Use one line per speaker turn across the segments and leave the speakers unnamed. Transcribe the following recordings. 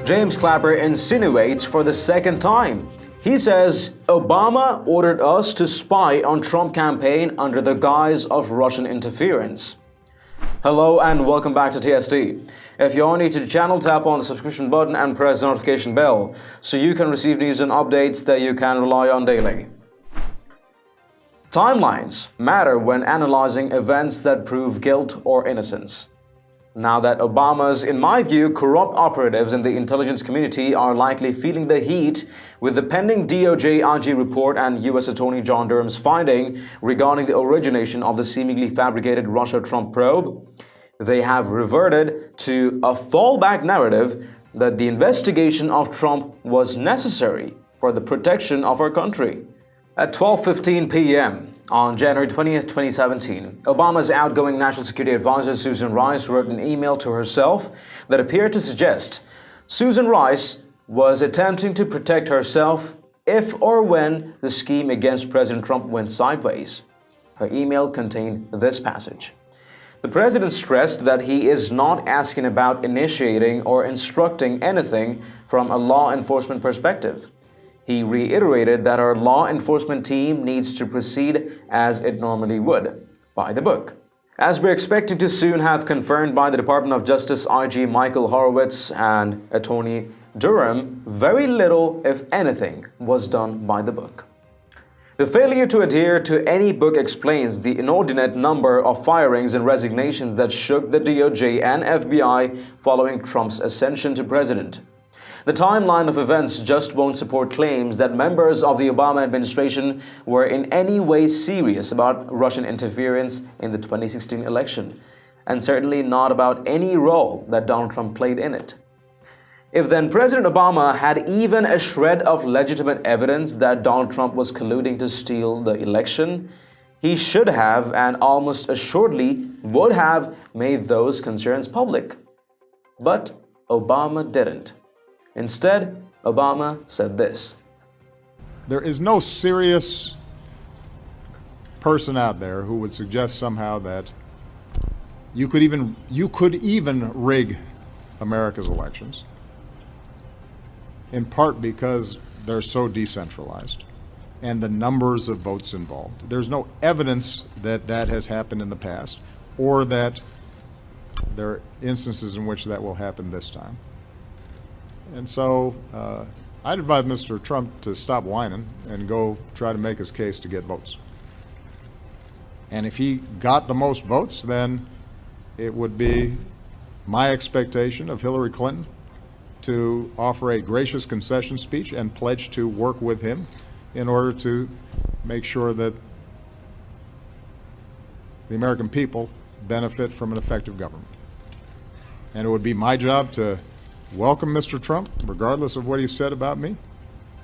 James Clapper insinuates for the second time. He says Obama ordered us to spy on Trump campaign under the guise of Russian interference. Hello and welcome back to TST. If you're new to the channel, tap on the subscription button and press the notification bell so you can receive news and updates that you can rely on daily. Timelines matter when analyzing events that prove guilt or innocence. Now that Obama's, in my view, corrupt operatives in the intelligence community are likely feeling the heat with the pending DOJ IG report and US Attorney John Durham's finding regarding the origination of the seemingly fabricated Russia-Trump probe, they have reverted to a fallback narrative that the investigation of Trump was necessary for the protection of our country. At 12:15 p.m. on January 20th, 2017, Obama's outgoing National Security Advisor Susan Rice wrote an email to herself that appeared to suggest Susan Rice was attempting to protect herself if or when the scheme against President Trump went sideways. Her email contained this passage. The president stressed that he is not asking about initiating or instructing anything from a law enforcement perspective. He reiterated that our law enforcement team needs to proceed as it normally would, by the book. As we're expected to soon have confirmed by the Department of Justice IG Michael Horowitz and Attorney Durham, very little, if anything, was done by the book. The failure to adhere to any book explains the inordinate number of firings and resignations that shook the DOJ and FBI following Trump's ascension to president. The timeline of events just won't support claims that members of the Obama administration were in any way serious about Russian interference in the 2016 election, and certainly not about any role that Donald Trump played in it. If then President Obama had even a shred of legitimate evidence that Donald Trump was colluding to steal the election, he should have and almost assuredly would have made those concerns public. But Obama didn't. Instead, Obama said this.
There is no serious person out there who would suggest somehow that you could even rig America's elections, in part because they're so decentralized and the numbers of votes involved. There's no evidence that that has happened in the past or that there are instances in which that will happen this time. And so I'd advise Mr. Trump to stop whining and go try to make his case to get votes. And if he got the most votes, then it would be my expectation of Hillary Clinton to offer a gracious concession speech and pledge to work with him in order to make sure that the American people benefit from an effective government. And it would be my job to welcome Mr. Trump, regardless of what he said about me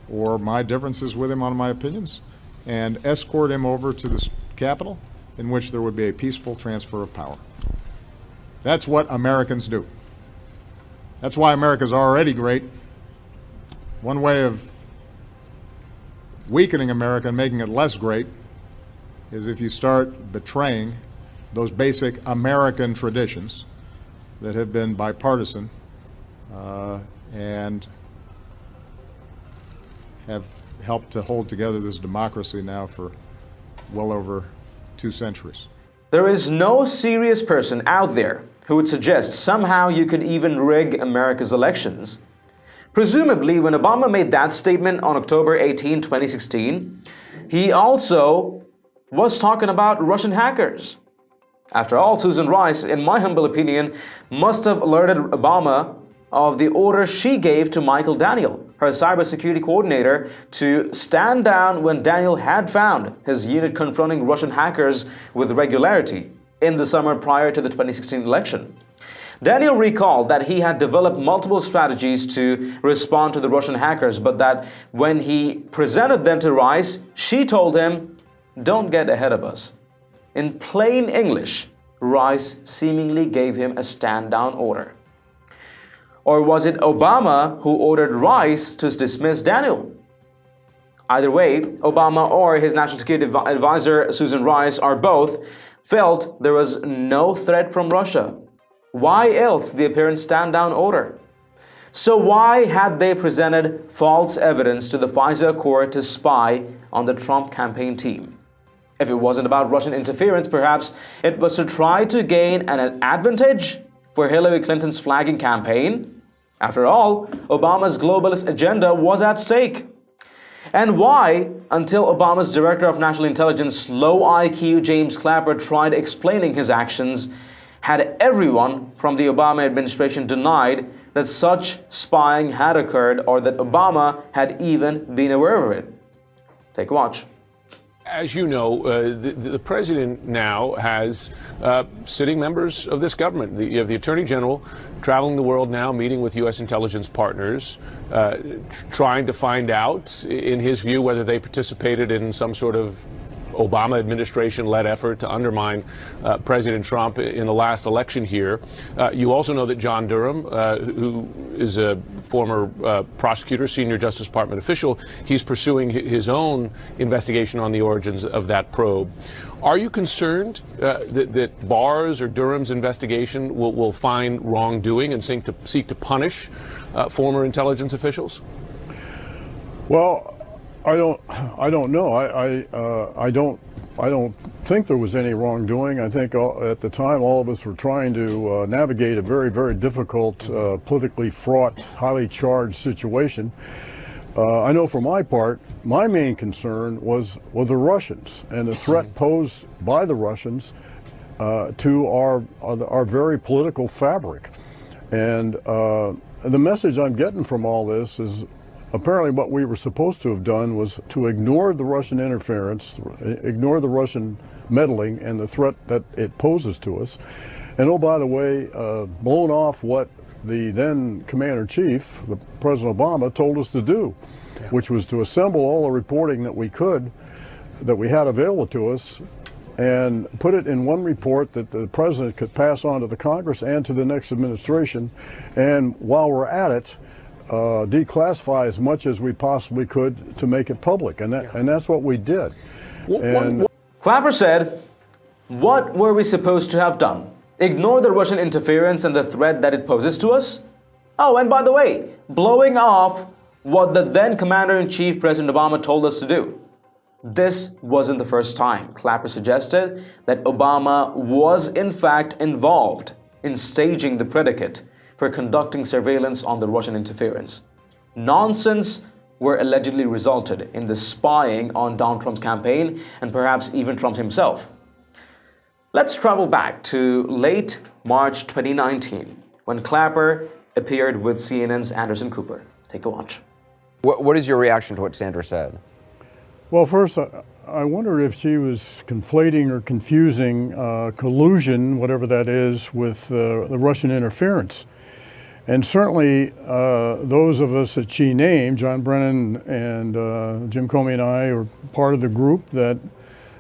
or my differences with him on my opinions, and escort him over to the Capitol, in which there would be a peaceful transfer of power. That's what Americans do. That's why America's already great. One way of weakening America and making it less great is if you start betraying those basic American traditions that have been bipartisan and have helped to hold together this democracy now for well over 2 centuries.
There is no serious person out there who would suggest somehow you could even rig America's elections. Presumably, when Obama made that statement on October 18, 2016, he also was talking about Russian hackers. After all, Susan Rice, in my humble opinion, must have alerted Obama of the order she gave to Michael Daniel, her cybersecurity coordinator, to stand down when Daniel had found his unit confronting Russian hackers with regularity in the summer prior to the 2016 election. Daniel recalled that he had developed multiple strategies to respond to the Russian hackers, but that when he presented them to Rice, she told him, "Don't get ahead of us." In plain English, Rice seemingly gave him a stand-down order. Or was it Obama who ordered Rice to dismiss Daniel? Either way, Obama or his National Security Advisor Susan Rice, or both, felt there was no threat from Russia. Why else the apparent stand-down order? So why had they presented false evidence to the FISA court to spy on the Trump campaign team? If it wasn't about Russian interference, perhaps it was to try to gain an advantage for Hillary Clinton's flagging campaign. After all, Obama's globalist agenda was at stake. And why, until Obama's Director of National Intelligence, low IQ James Clapper, tried explaining his actions, had everyone from the Obama administration denied that such spying had occurred or that Obama had even been aware of it? Take a watch.
As you know, the president now has sitting members of this government. You have the Attorney General traveling the world now, meeting with U.S. intelligence partners, trying to find out, in his view, whether they participated in some sort of Obama administration-led effort to undermine President Trump in the last election here. You also know that John Durham, who is a former prosecutor, senior Justice Department official, he's pursuing his own investigation on the origins of that probe. Are you concerned that Barr's or Durham's investigation will find wrongdoing and seek to punish former intelligence officials?
Well, I don't know. I don't think there was any wrongdoing. I think at the time all of us were trying to navigate a very, very difficult, politically fraught, highly charged situation. I know for my part, my main concern was the Russians and the threat posed by the Russians to our very political fabric. And the message I'm getting from all this is, apparently what we were supposed to have done was to ignore the Russian interference, ignore the Russian meddling and the threat that it poses to us. And oh, by the way, blown off what the then Commander-in-Chief, President Obama, told us to do, which was to assemble all the reporting that we had available to us, and put it in one report that the President could pass on to the Congress and to the next administration. And while we're at it, declassify as much as we possibly could to make it public, and that's what we did.
Clapper said, "What were we supposed to have done? Ignore the Russian interference and the threat that it poses to us? Oh, and by the way, blowing off what the then Commander-in-Chief President Obama told us to do." This wasn't the first time Clapper suggested that Obama was in fact involved in staging the predicate for conducting surveillance on the Russian interference. Nonsense were allegedly resulted in the spying on Donald Trump's campaign and perhaps even Trump himself. Let's travel back to late March 2019 when Clapper appeared with CNN's Anderson Cooper. Take a watch.
What is your reaction to what Sandra said?
Well, first, I wondered if she was conflating or confusing collusion, whatever that is, with the Russian interference. And certainly those of us that she named, John Brennan and Jim Comey and I, were part of the group that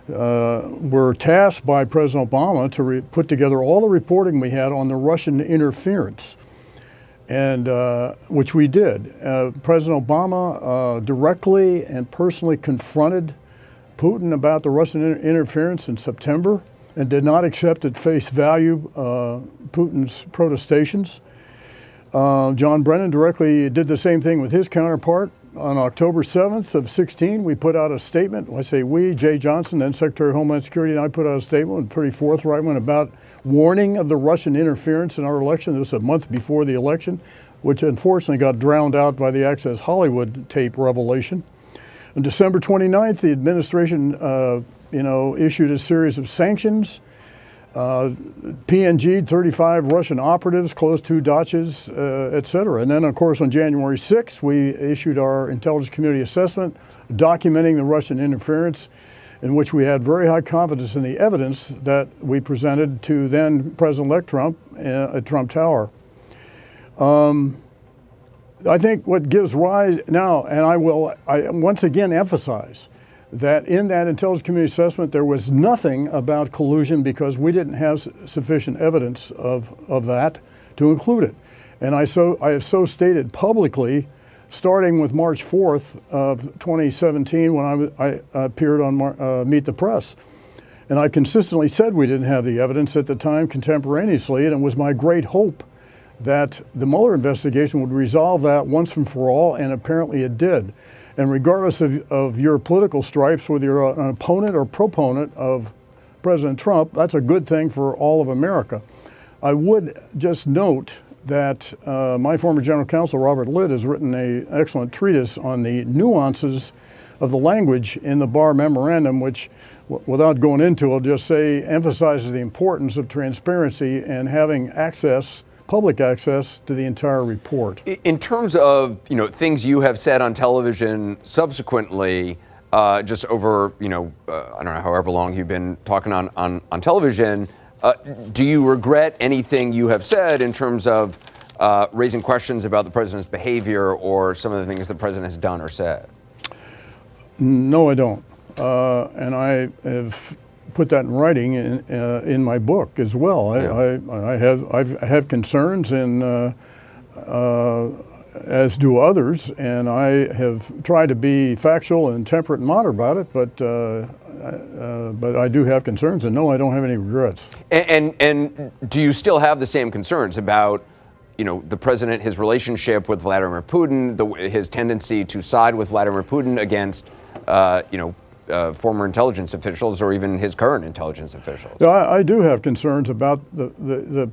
were tasked by President Obama to put together all the reporting we had on the Russian interference, and which we did. President Obama directly and personally confronted Putin about the Russian interference in September and did not accept at face value Putin's protestations. John Brennan directly did the same thing with his counterpart. On October 7th of 16, we put out a statement. When I say we, Jay Johnson, then Secretary of Homeland Security, and I put out a statement, a pretty forthright one, about warning of the Russian interference in our election. This was a month before the election, which unfortunately got drowned out by the Access Hollywood tape revelation. On December 29th, the administration issued a series of sanctions. PNG'd 35 Russian operatives, closed 2 dachas, et cetera. And then, of course, on January 6th, we issued our intelligence community assessment documenting the Russian interference, in which we had very high confidence in the evidence that we presented to then President-elect Trump at Trump Tower. I think what gives rise now, and I once again emphasize, that in that intelligence community assessment, there was nothing about collusion because we didn't have sufficient evidence of that to include it. And I have so stated publicly, starting with March 4th of 2017 when I appeared on Meet the Press. And I consistently said we didn't have the evidence at the time contemporaneously, and it was my great hope that the Mueller investigation would resolve that once and for all, and apparently it did. And regardless of your political stripes, whether you're an opponent or proponent of President Trump, that's a good thing for all of America. I would just note that my former general counsel, Robert Litt, has written an excellent treatise on the nuances of the language in the Barr memorandum, which, without going into it, I'll just say emphasizes the importance of transparency and having access, public access, to the entire report.
In terms of things you have said on television subsequently, just over I don't know however long you've been talking on television, do you regret anything you have said in terms of raising questions about the president's behavior or some of the things the president has done or said?
No, I don't. And I have put that in writing in my book as well.
Yeah.
I have concerns, and as do others, and I have tried to be factual and temperate and moderate about it, but I do have concerns, and no, I don't have any regrets.
And do you still have the same concerns about the president, his relationship with Vladimir Putin, his tendency to side with Vladimir Putin against former intelligence officials or even his current intelligence officials?
I do have concerns about the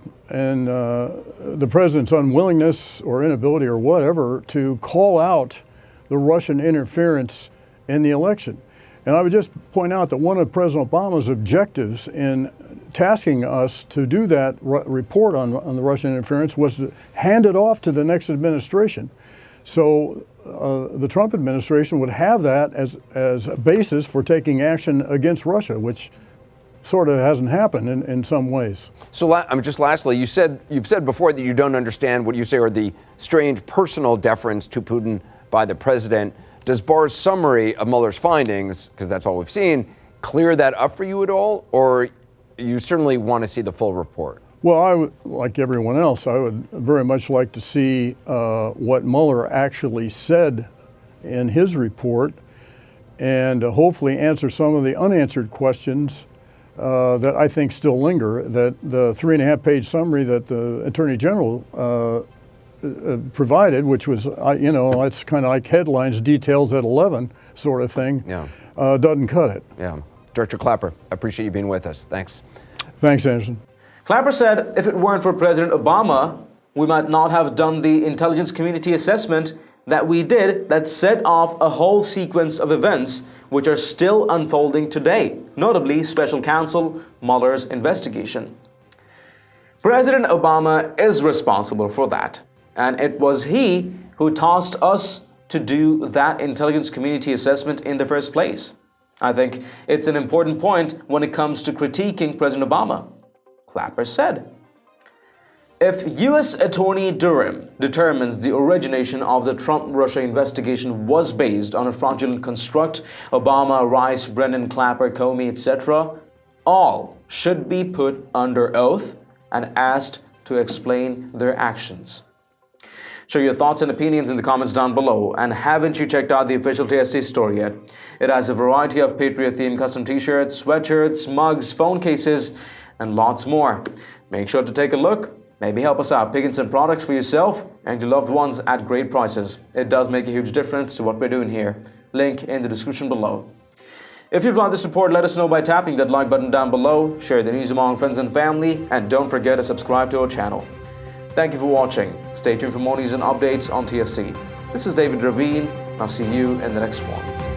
president's unwillingness or inability or whatever to call out the Russian interference in the election. And I would just point out that one of President Obama's objectives in tasking us to do that report on the Russian interference was to hand it off to the next administration. So the Trump administration would have that as a basis for taking action against Russia, which sort of hasn't happened in some ways.
So just lastly, you've said before that you don't understand what you say are the strange personal deference to Putin by the president. Does Barr's summary of Mueller's findings, because that's all we've seen, clear that up for you at all, or you certainly want to see the full report?
Well, I would, like everyone else, I would very much like to see what Mueller actually said in his report, and hopefully answer some of the unanswered questions that I think still linger. That the 3.5-page summary that the Attorney General provided, which was, it's kind of like headlines, details at 11 sort of thing, doesn't cut it.
Yeah. Director Clapper, I appreciate you being with us. Thanks.
Thanks, Anderson.
Clapper said if it weren't for President Obama, we might not have done the intelligence community assessment that we did that set off a whole sequence of events which are still unfolding today, notably Special Counsel Mueller's investigation. President Obama is responsible for that, and it was he who tasked us to do that intelligence community assessment in the first place. I think it's an important point when it comes to critiquing President Obama. Clapper said, if US Attorney Durham determines the origination of the Trump-Russia investigation was based on a fraudulent construct, Obama, Rice, Brennan, Clapper, Comey, etc., all should be put under oath and asked to explain their actions. Share your thoughts and opinions in the comments down below. And haven't you checked out the official TST store yet? It has a variety of Patriot-themed custom t-shirts, sweatshirts, mugs, phone cases, and lots more. Make sure to take a look. Maybe help us out picking some products for yourself and your loved ones at great prices. It does make a huge difference to what we're doing here. Link in the description below. If you've liked this report, let us know by tapping that like button down below, share the news among friends and family, and don't forget to subscribe to our channel. Thank you for watching. Stay tuned for more news and updates on TST. This is David Ravine. I'll see you in the next one.